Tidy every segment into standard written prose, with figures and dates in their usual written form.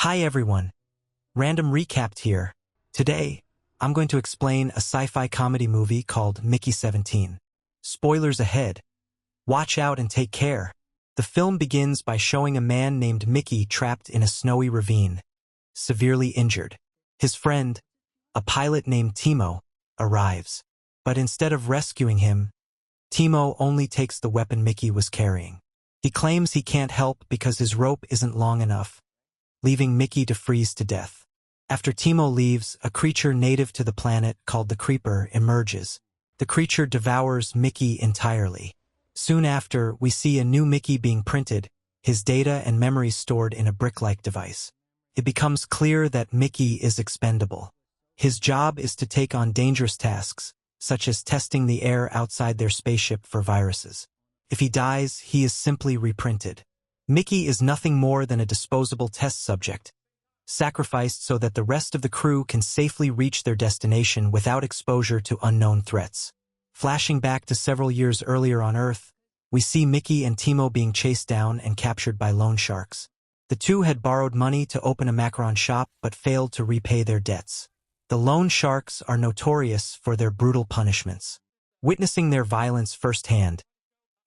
Hi everyone, Random Recapped here. Today, I'm going to explain a sci-fi comedy movie called Mickey 17. Spoilers ahead. Watch out and take care. The film begins by showing a man named Mickey trapped in a snowy ravine, severely injured. His friend, a pilot named Timo, arrives. But instead of rescuing him, Timo only takes the weapon Mickey was carrying. He claims he can't help because his rope isn't long enough, leaving Mickey to freeze to death. After Timo leaves, a creature native to the planet called the Creeper emerges. The creature devours Mickey entirely. Soon after, we see a new Mickey being printed, his data and memories stored in a brick-like device. It becomes clear that Mickey is expendable. His job is to take on dangerous tasks, such as testing the air outside their spaceship for viruses. If he dies, he is simply reprinted. Mickey is nothing more than a disposable test subject, sacrificed so that the rest of the crew can safely reach their destination without exposure to unknown threats. Flashing back to several years earlier on Earth, we see Mickey and Timo being chased down and captured by loan sharks. The two had borrowed money to open a macaron shop but failed to repay their debts. The loan sharks are notorious for their brutal punishments. Witnessing their violence firsthand,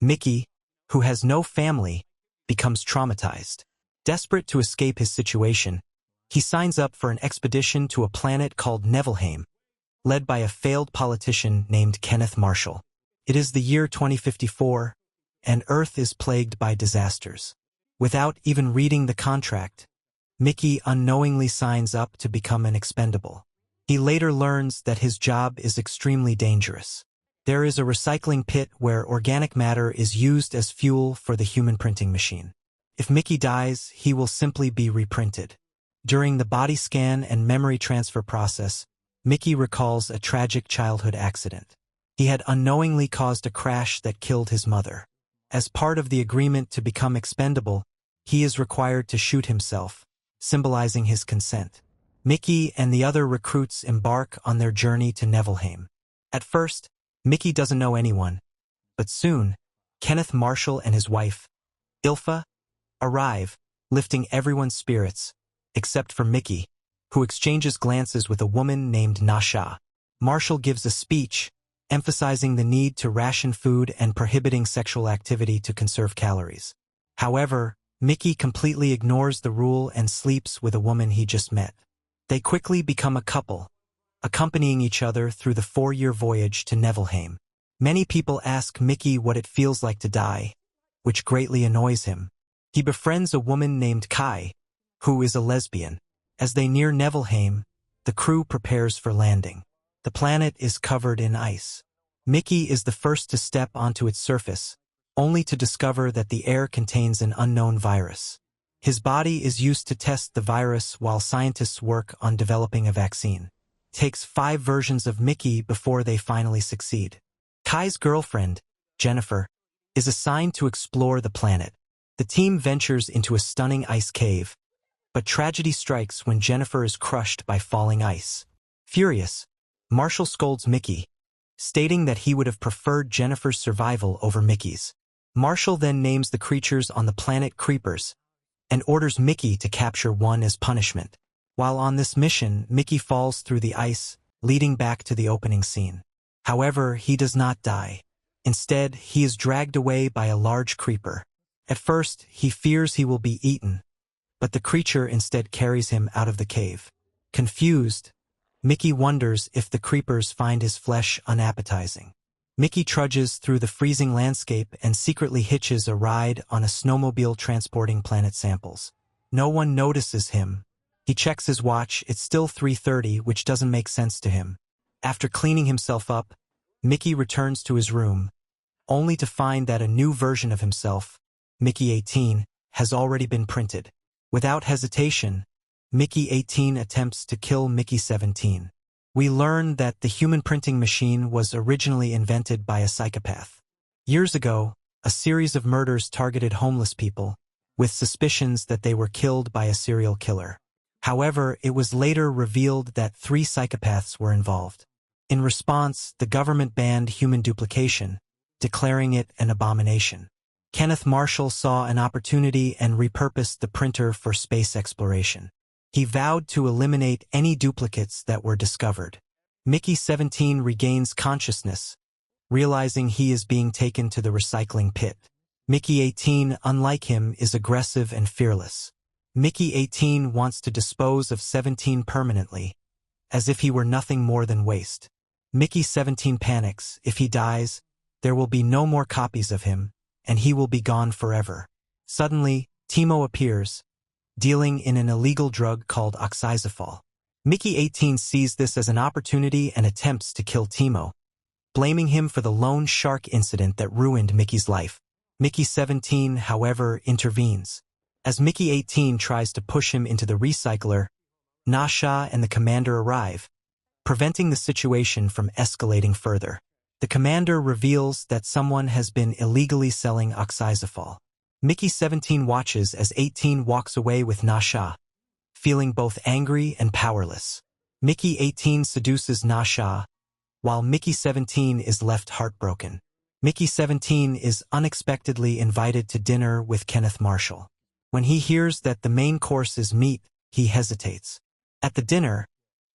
Mickey, who has no family, becomes traumatized. Desperate to escape his situation, he signs up for an expedition to a planet called Nevelheim, led by a failed politician named Kenneth Marshall. It is the year 2054, and Earth is plagued by disasters. Without even reading the contract, Mickey unknowingly signs up to become an expendable. He later learns that his job is extremely dangerous. There is a recycling pit where organic matter is used as fuel for the human printing machine. If Mickey dies, he will simply be reprinted. During the body scan and memory transfer process, Mickey recalls a tragic childhood accident. He had unknowingly caused a crash that killed his mother. As part of the agreement to become expendable, he is required to shoot himself, symbolizing his consent. Mickey and the other recruits embark on their journey to Nevelheim. At first, Mickey doesn't know anyone, but soon, Kenneth Marshall and his wife, Ilfa, arrive, lifting everyone's spirits, except for Mickey, who exchanges glances with a woman named Nasha. Marshall gives a speech, emphasizing the need to ration food and prohibiting sexual activity to conserve calories. However, Mickey completely ignores the rule and sleeps with a woman he just met. They quickly become a couple, accompanying each other through the 4-year voyage to Nevelheim. Many people ask Mickey what it feels like to die, which greatly annoys him. He befriends a woman named Kai, who is a lesbian. As they near Nevelheim, the crew prepares for landing. The planet is covered in ice. Mickey is the first to step onto its surface, only to discover that the air contains an unknown virus. His body is used to test the virus while scientists work on developing a vaccine. It takes 5 versions of Mickey before they finally succeed. Kai's girlfriend, Jennifer, is assigned to explore the planet. The team ventures into a stunning ice cave, but tragedy strikes when Jennifer is crushed by falling ice. Furious, Marshall scolds Mickey, stating that he would have preferred Jennifer's survival over Mickey's. Marshall then names the creatures on the planet Creepers, and orders Mickey to capture one as punishment. While on this mission, Mickey falls through the ice, leading back to the opening scene. However, he does not die. Instead, he is dragged away by a large creeper. At first, he fears he will be eaten, but the creature instead carries him out of the cave. Confused, Mickey wonders if the creepers find his flesh unappetizing. Mickey trudges through the freezing landscape and secretly hitches a ride on a snowmobile transporting planet samples. No one notices him. He checks his watch, it's still 3:30, which doesn't make sense to him. After cleaning himself up, Mickey returns to his room, only to find that a new version of himself, Mickey 18, has already been printed. Without hesitation, Mickey 18 attempts to kill Mickey 17. We learn that the human printing machine was originally invented by a psychopath. Years ago, a series of murders targeted homeless people, with suspicions that they were killed by a serial killer. However, it was later revealed that 3 psychopaths were involved. In response, the government banned human duplication, declaring it an abomination. Kenneth Marshall saw an opportunity and repurposed the printer for space exploration. He vowed to eliminate any duplicates that were discovered. Mickey 17 regains consciousness, realizing he is being taken to the recycling pit. Mickey 18, unlike him, is aggressive and fearless. Mickey 18 wants to dispose of 17 permanently, as if he were nothing more than waste. Mickey 17 panics. If he dies, there will be no more copies of him, and he will be gone forever. Suddenly, Timo appears, dealing in an illegal drug called oxazifol. Mickey 18 sees this as an opportunity and attempts to kill Timo, blaming him for the lone shark incident that ruined Mickey's life. Mickey 17, however, intervenes. As Mickey 18 tries to push him into the recycler, Nasha and the commander arrive, preventing the situation from escalating further. The commander reveals that someone has been illegally selling oxazifol. Mickey 17 watches as 18 walks away with Nasha, feeling both angry and powerless. Mickey 18 seduces Nasha, while Mickey 17 is left heartbroken. Mickey 17 is unexpectedly invited to dinner with Kenneth Marshall. When he hears that the main course is meat, he hesitates. At the dinner,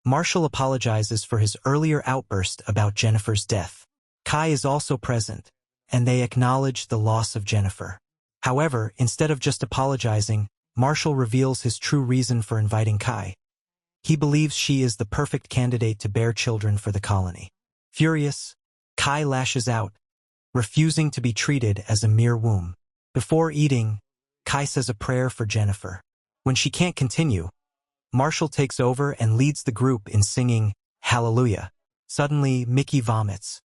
Marshall apologizes for his earlier outburst about Jennifer's death. Kai is also present, and they acknowledge the loss of Jennifer. However, instead of just apologizing, Marshall reveals his true reason for inviting Kai. He believes she is the perfect candidate to bear children for the colony. Furious, Kai lashes out, refusing to be treated as a mere womb. Before eating, Kai says a prayer for Jennifer. When she can't continue, Marshall takes over and leads the group in singing Hallelujah. Suddenly, Mickey vomits.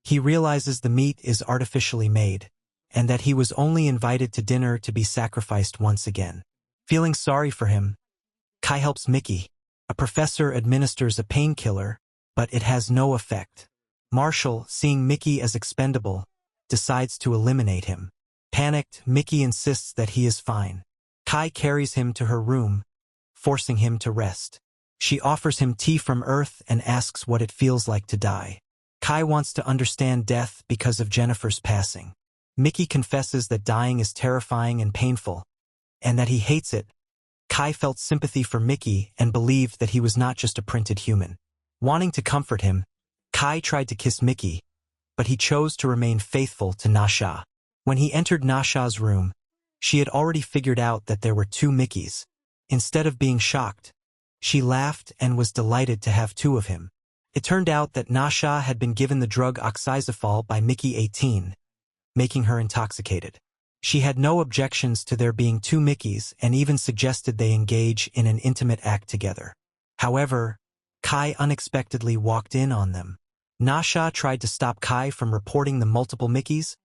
He realizes the meat is artificially made, and that he was only invited to dinner to be sacrificed once again. Feeling sorry for him, Kai helps Mickey. A professor administers a painkiller, but it has no effect. Marshall, seeing Mickey as expendable, decides to eliminate him. Panicked, Mickey insists that he is fine. Kai carries him to her room, forcing him to rest. She offers him tea from Earth and asks what it feels like to die. Kai wants to understand death because of Jennifer's passing. Mickey confesses that dying is terrifying and painful, and that he hates it. Kai felt sympathy for Mickey and believed that he was not just a printed human. Wanting to comfort him, Kai tried to kiss Mickey, but he chose to remain faithful to Nasha. When he entered Nasha's room, she had already figured out that there were two Mickeys. Instead of being shocked, she laughed and was delighted to have two of him. It turned out that Nasha had been given the drug oxazifol by Mickey 18, making her intoxicated. She had no objections to there being two Mickeys and even suggested they engage in an intimate act together. However, Kai unexpectedly walked in on them. Nasha tried to stop Kai from reporting the multiple Mickeys,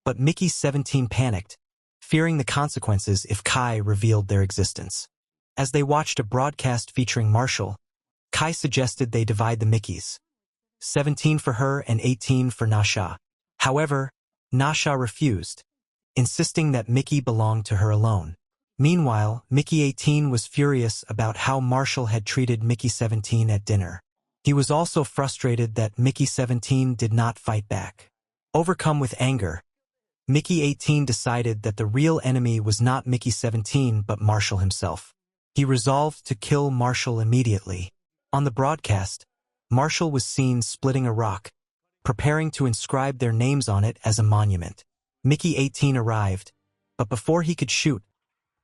but Mickey 17 panicked, fearing the consequences if Kai revealed their existence. As they watched a broadcast featuring Marshall, Kai suggested they divide the Mickeys, 17 for her and 18 for Nasha. However, Nasha refused, insisting that Mickey belonged to her alone. Meanwhile, Mickey 18 was furious about how Marshall had treated Mickey 17 at dinner. He was also frustrated that Mickey 17 did not fight back. Overcome with anger, Mickey 18 decided that the real enemy was not Mickey 17 but Marshall himself. He resolved to kill Marshall immediately. On the broadcast, Marshall was seen splitting a rock, preparing to inscribe their names on it as a monument. Mickey 18 arrived, but before he could shoot,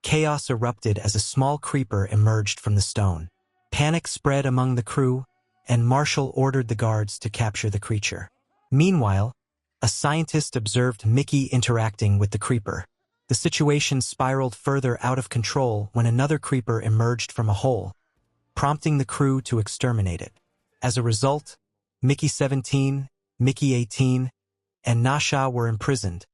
chaos erupted as a small creeper emerged from the stone. Panic spread among the crew, and Marshall ordered the guards to capture the creature. Meanwhile, a scientist observed Mickey interacting with the creeper. The situation spiraled further out of control when another creeper emerged from a hole, prompting the crew to exterminate it. As a result, Mickey 17, Mickey 18, and Nasha were imprisoned,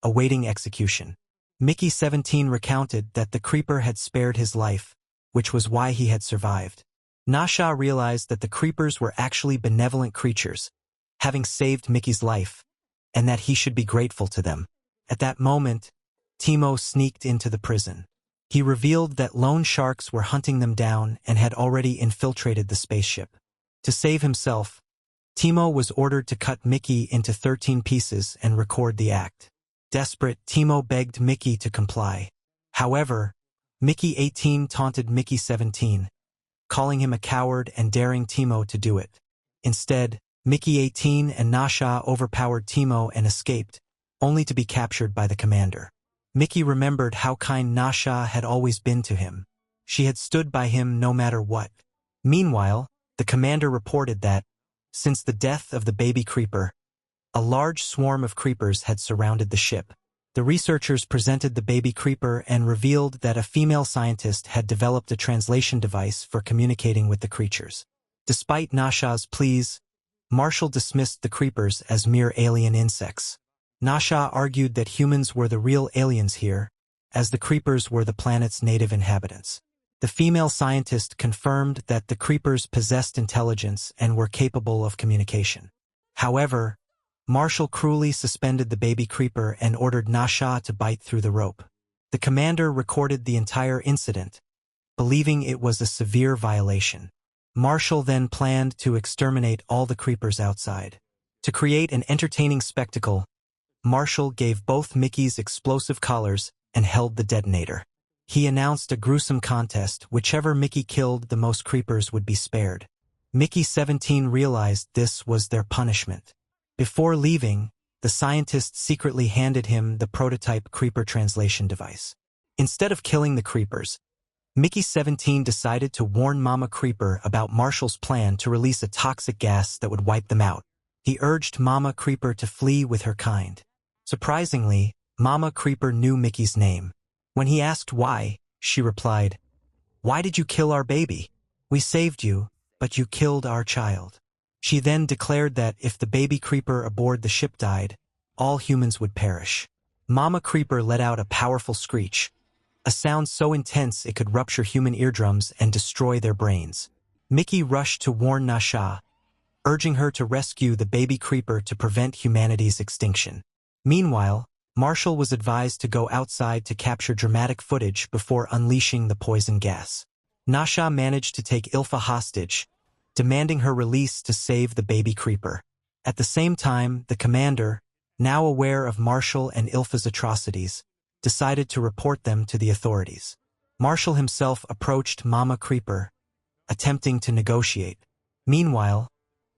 awaiting execution. Mickey 17 recounted that the creeper had spared his life, which was why he had survived. Nasha realized that the creepers were actually benevolent creatures, having saved Mickey's life, and that he should be grateful to them. At that moment, Timo sneaked into the prison. He revealed that loan sharks were hunting them down and had already infiltrated the spaceship. To save himself, Timo was ordered to cut Mickey into 13 pieces and record the act. Desperate, Timo begged Mickey to comply. However, Mickey 18 taunted Mickey 17, calling him a coward and daring Timo to do it. Instead, Mickey 18 and Nasha overpowered Timo and escaped, only to be captured by the commander. Mickey remembered how kind Nasha had always been to him. She had stood by him no matter what. Meanwhile, the commander reported that, since the death of the baby creeper, a large swarm of creepers had surrounded the ship. The researchers presented the baby creeper and revealed that a female scientist had developed a translation device for communicating with the creatures. Despite Nasha's pleas, Marshall dismissed the creepers as mere alien insects. Nasha argued that humans were the real aliens here, as the creepers were the planet's native inhabitants. The female scientist confirmed that the creepers possessed intelligence and were capable of communication. However, Marshall cruelly suspended the baby creeper and ordered Nasha to bite through the rope. The commander recorded the entire incident, believing it was a severe violation. Marshall then planned to exterminate all the creepers outside. To create an entertaining spectacle, Marshall gave both Mickey's explosive collars and held the detonator. He announced a gruesome contest. Whichever Mickey killed the most creepers would be spared. Mickey 17 realized this was their punishment. Before leaving, the scientist secretly handed him the prototype creeper translation device. Instead of killing the creepers, Mickey 17 decided to warn Mama Creeper about Marshall's plan to release a toxic gas that would wipe them out. He urged Mama Creeper to flee with her kind. Surprisingly, Mama Creeper knew Mickey's name. When he asked why, she replied, "Why did you kill our baby? We saved you, but you killed our child." She then declared that if the baby creeper aboard the ship died, all humans would perish. Mama Creeper let out a powerful screech, a sound so intense it could rupture human eardrums and destroy their brains. Mickey rushed to warn Nasha, urging her to rescue the baby creeper to prevent humanity's extinction. Meanwhile, Marshall was advised to go outside to capture dramatic footage before unleashing the poison gas. Nasha managed to take Ilfa hostage, demanding her release to save the baby creeper. At the same time, the commander, now aware of Marshall and Ilfa's atrocities, decided to report them to the authorities. Marshall himself approached Mama Creeper, attempting to negotiate. Meanwhile,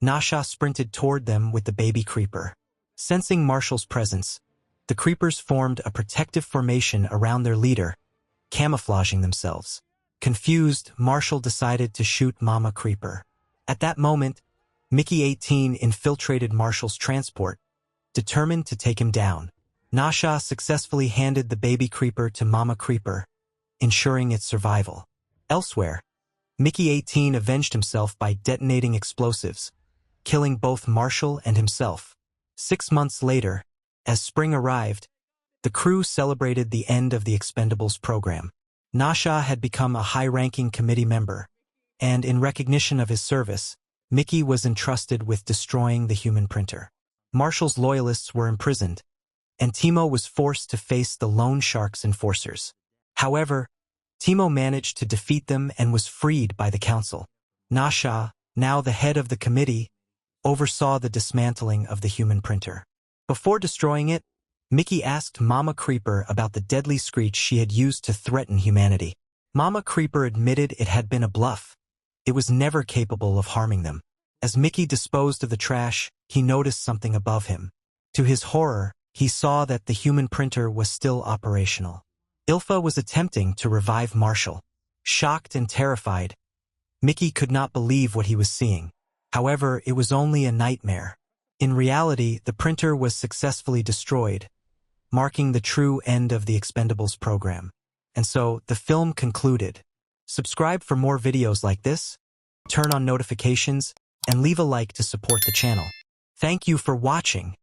Nasha sprinted toward them with the baby creeper. Sensing Marshall's presence, the creepers formed a protective formation around their leader, camouflaging themselves. Confused, Marshall decided to shoot Mama Creeper. At that moment, Mickey 18 infiltrated Marshall's transport, determined to take him down. Nasha successfully handed the baby creeper to Mama Creeper, ensuring its survival. Elsewhere, Mickey 18 avenged himself by detonating explosives, killing both Marshall and himself. 6 months later, as spring arrived, the crew celebrated the end of the Expendables program. Nasha had become a high-ranking committee member, and in recognition of his service, Mickey was entrusted with destroying the human printer. Marshall's loyalists were imprisoned, and Timo was forced to face the loan shark's enforcers. However, Timo managed to defeat them and was freed by the council. Nasha, now the head of the committee, oversaw the dismantling of the human printer. Before destroying it, Mickey asked Mama Creeper about the deadly screech she had used to threaten humanity. Mama Creeper admitted it had been a bluff. It was never capable of harming them. As Mickey disposed of the trash, he noticed something above him. To his horror, he saw that the human printer was still operational. Ilfa was attempting to revive Marshall. Shocked and terrified, Mickey could not believe what he was seeing. However, it was only a nightmare. In reality, the printer was successfully destroyed, marking the true end of the Expendables program. And so, the film concluded. Subscribe for more videos like this, turn on notifications, and leave a like to support the channel. Thank you for watching.